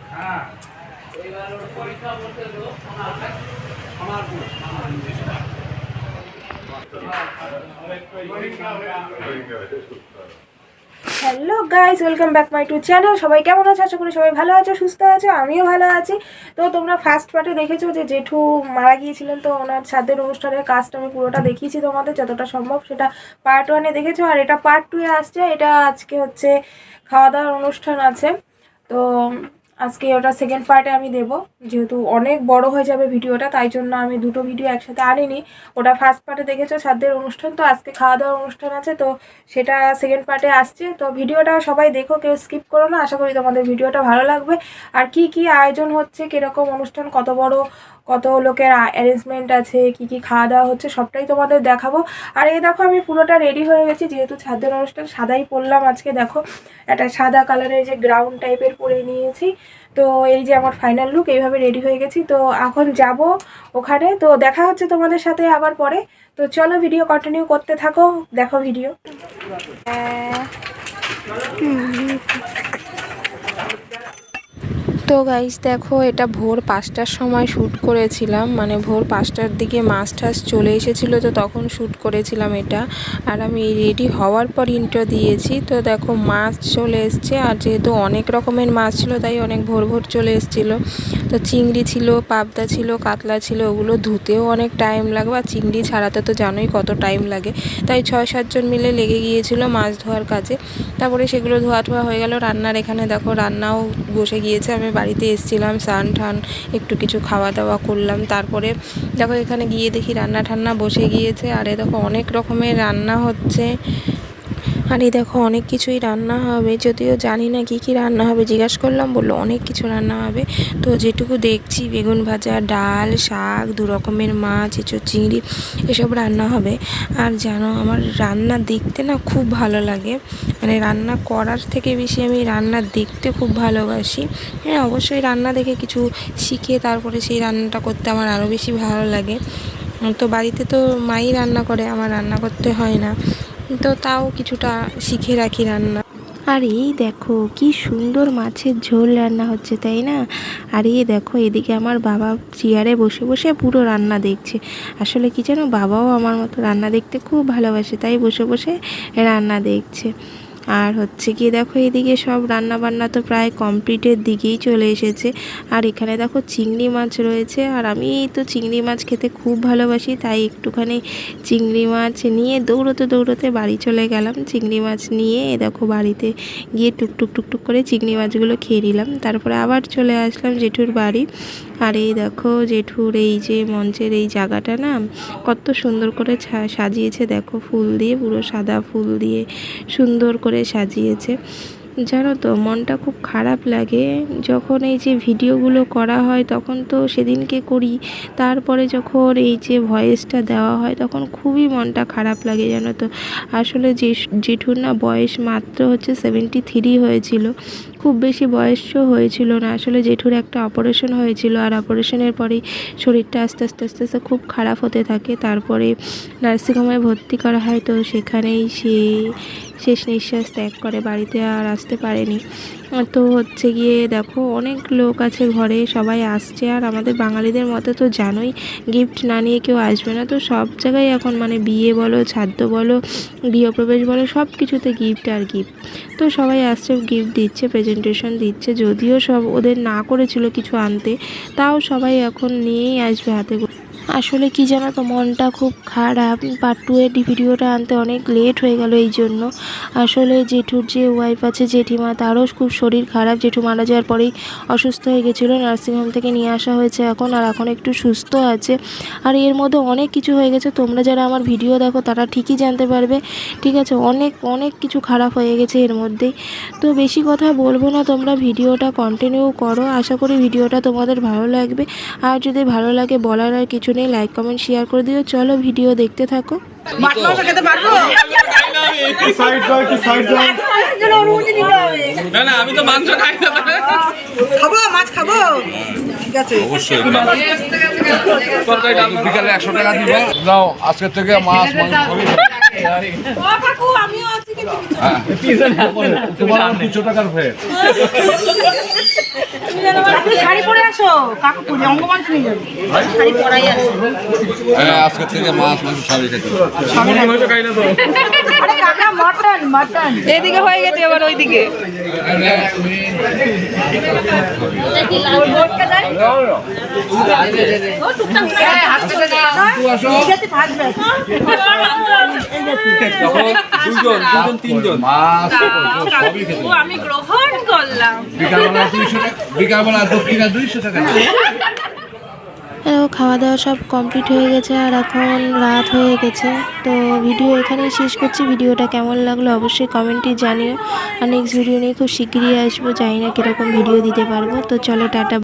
Hello guys, welcome back my to channel. সবাই কেমন আছে? আশা করি সবাই ভালো আছো, সুস্থ আছো, আমিও ভালো আছি। তো তোমরা ফার্স্ট পার্টে দেখেছো যে জেঠু মারা গিয়েছিলেন, তো ওনার শ্রাদ্ধের অনুষ্ঠানের কাজটা আমি পুরোটা দেখিয়েছি তোমাদের যতটা সম্ভব, সেটা পার্ট 1-এ দেখেছো। আর এটা পার্ট 2-এ আসছে। এটা আজকে হচ্ছে খাওয়া দাওয়ার অনুষ্ঠান আছে, তো আজকে ওটা সেকেন্ড পার্টে আমি দেবো। যেহেতু অনেক বড় হয়ে যাবে ভিডিওটা, তাই জন্য আমি দুটো ভিডিও একসাথে আনিনি। ওটা ফার্স্ট পার্টে দেখেছো শ্রাদ্ধের অনুষ্ঠান, তো আজকে খাওয়া দাওয়ার অনুষ্ঠান আছে, তো সেটা সেকেন্ড পার্টে আসছে। তো ভিডিওটা সবাই দেখো, কেউ স্কিপ করো না। আশা করি তোমাদের ভিডিওটা ভালো লাগবে। আর কি কি আয়োজন হচ্ছে, কীরকম অনুষ্ঠান, কত বড়, কত লোকের অ্যারেঞ্জমেন্ট আছে, কি কি খাওয়া দাওয়া হচ্ছে, সবটাই তোমাদের দেখাবো। আর এই দেখো, আমি পুরোটা রেডি হয়ে গেছি, যেহেতু শ্রাদ্ধের অনুষ্ঠান সাদাই পরলাম আজকে। দেখো, একটা সাদা কালারের যে গ্রাউন্ড টাইপের পরে নিয়েছি। তো এই যে আমার ফাইনাল লুক, এইভাবে রেডি হয়ে গেছি। তো এখন যাব ওখানে, তো দেখা হচ্ছে তোমাদের সাথে আবার পরে। তো চলো, ভিডিও কন্টিনিউ করতে থাকো, দেখো ভিডিও। তো গাইস দেখো, এটা ভোর 5টার সময় শ্যুট করেছিলাম, মানে ভোর 5টার দিকে মাছ টাছ চলে এসেছিলো, তো তখন শ্যুট করেছিলাম এটা। আর আমি রেডি হওয়ার পর ইন্ট্রো দিয়েছি। তো দেখো, মাছ চলে এসছে, আর যেহেতু অনেক রকমের মাছ ছিল তাই অনেক ভোর ভোর চলে এসেছিলো। তো চিংড়ি ছিল, পাবদা ছিল, কাতলা ছিল, ওগুলো ধুতেও অনেক টাইম লাগবে, আর চিংড়ি ছাড়াতে তো জানোই কত টাইম লাগে। তাই 6-7 জন মিলে লেগে গিয়েছিলো মাছ ধোয়ার কাজে। তারপরে সেগুলো ধোয়া ঠোয়া হয়ে গেল। রান্নার এখানে দেখো রান্নাও বসে গিয়েছে। আমি বাড়িতে এসেছিলাম, স্নান ঠান একটু কিছু খাওয়া দাওয়া করলাম। তারপরে দেখো এখানে গিয়ে দেখি রান্না ঠান্না বসে গিয়েছে। আর এ দেখো অনেক রকমের রান্না হচ্ছে। আর এই দেখো অনেক কিছুই রান্না হবে, যদিও জানি না কি কি রান্না হবে। জিজ্ঞাসা করলাম, বললো অনেক কিছু রান্না হবে। তো যেটুকু দেখছি, বেগুন ভাজা, ডাল, শাক, 2 রকমের মাছ, এঁচোড়, চিংড়ি, এসব রান্না হবে। আর জানো, আমার রান্না দেখতে না খুব ভালো লাগে, মানে রান্না করার থেকে বেশি আমি রান্না দেখতে খুব ভালোবাসি। হ্যাঁ, অবশ্যই রান্না দেখে কিছু শিখে তারপরে সেই রান্নাটা করতে আমার আরও বেশি ভালো লাগে। তো বাড়িতে তো মাই রান্না করে, আমার রান্না করতে হয় না, তো তাও কিছুটা শিখে রাখি রান্না। আর এই দেখো কি সুন্দর মাছের ঝোল রান্না হচ্ছে, তাই না? আর এই দেখো এদিকে আমার বাবা চেয়ারে বসে বসে পুরো রান্না দেখছে। আসলে কি জানো, বাবাও আমার মতো রান্না দেখতে খুব ভালোবাসে, তাই বসে বসে রান্না দেখছে। আর হচ্ছে কি দেখো, এদিকে সব রান্না বান্না তো প্রায় কমপ্লিটের দিকেই চলে এসেছে। আর এখানে দেখো চিংড়ি মাছ রয়েছে, আর আমি তো চিংড়ি মাছ খেতে খুব ভালোবাসি, তাই একটুখানি চিংড়ি মাছ নিয়ে দৌড়োতে দৌড়োতে বাড়ি চলে গেলাম। চিংড়ি মাছ নিয়ে দেখো বাড়িতে গিয়ে টুকটুক টুকটুক করে চিংড়ি মাছগুলো খেয়ে নিলাম। তারপরে আবার চলে আসলাম জেঠুর বাড়ি। আর এই দেখো জেঠুর এই যে মঞ্চের এই জায়গাটা না কত সুন্দর করে সাজিয়েছে, দেখো ফুল দিয়ে, পুরো সাদা ফুল দিয়ে সুন্দর করে সাজিয়েছে। জানো তো, মনটা খুব খারাপ লাগে যখন এই যে ভিডিওগুলো করা হয়, তখন তো সেদিনকে করি, তারপরে যখন এই যে ভয়েসটা দেওয়া হয় তখন খুবই মনটা খারাপ লাগে, জানো তো। আসলে জেঠুর না বয়স মাত্র হচ্ছে 73 হয়েছিল, খুব বেশি বয়সও হয়েছিল না। আসলে জেঠুর একটা অপারেশন হয়েছিল, আর অপারেশনের পরেই শরীরটা আস্তে আস্তে আস্তে আস্তে খুব খারাপ হতে থাকে। তারপরে নার্সিংহোমে ভর্তি করা হয়, তো সেখানেই সে শেষ নিঃশ্বাস ত্যাগ করে, বাড়িতে আর আসতে পারেনি। তো হচ্ছে গিয়ে দেখো অনেক লোক আছে ঘরে, সবাই আসছে। আর আমাদের বাঙালিদের মতে তো জানোই, গিফট না নিয়ে কেউ আসবে না। তো সব জায়গায় এখন মানে বিয়ে বলো, শ্রাদ্ধ বলো, গৃহপ্রবেশ বলো, সব কিছুতে গিফট আর গিফট। তো সবাই আসছে, গিফট দিচ্ছে, প্রেজেন্টেশন দিচ্ছে। যদিও সব ওদের না করেছিল কিছু আনতে, তাও সবাই এখন নিয়েই আসবে হাতে। আসলে কি জানো তো, মনটা খুব খারাপ। পার্ট 2-এর ভিডিওটা আনতে অনেক লেট হয়ে গেল এই জন্য। আসলে জেঠুর যে ওয়াইফ আছে, জেঠিমা, তারও খুব শরীর খারাপ। জেঠু মারা যাওয়ার পরেই অসুস্থ হয়ে গেছিলো, নার্সিংহোম থেকে নিয়ে আসা হয়েছে এখন, আর এখন একটু সুস্থ আছে। আর এর মধ্যে অনেক কিছু হয়ে গেছে, তোমরা যারা আমার ভিডিও দেখো তারা ঠিকই জানতে পারবে, ঠিক আছে? অনেক অনেক কিছু খারাপ হয়ে গেছে এর মধ্যেই। তো বেশি কথা বলবো না, তোমরা ভিডিওটা কন্টিনিউ করো। আশা করি ভিডিওটা তোমাদের ভালো লাগবে। আর যদি ভালো লাগে, বলার আর কিছু নেই, লাইক কমেন্ট শেয়ার করে দিও। চলো ভিডিও দেখতে থাকো। আমি তো মাংস খাই না, খাবো, মাছ খাবো, ঠিক আছে অবশ্যই। বিকালে 100 টাকা দিব, নাও আজকের থেকে মাছ মাংস তোমার 200 টাকার ফের। তো কাকু পুজো অঙ্গমঞ্চ নিয়ে যাবে শাড়ি পরাই আছে হ্যাঁ আজকে থেকে মাছ মাংস সবই খেতে আরে কাকা মটন মটন এদিকে হয়ে গেছে এবার ওইদিকে থাকবে মাছ সবই খেতে আমি গ্রহণ করলাম। বিকালবেলা দক্ষিণা 200 টাকা খাওয়া দাওয়া সব কমপ্লিট হয়ে গেছে আর এখন রাত হয়ে গেছে। তো ভিডিও এখানেই শেষ করছি। ভিডিওটা কেমন লাগলো অবশ্যই কমেন্টে জানিও। আর নেক্সট ভিডিও নিয়ে খুব শিগগিরই আসবো, জানি না কীরকম ভিডিও দিতে পারবো। তো চলো টাটা।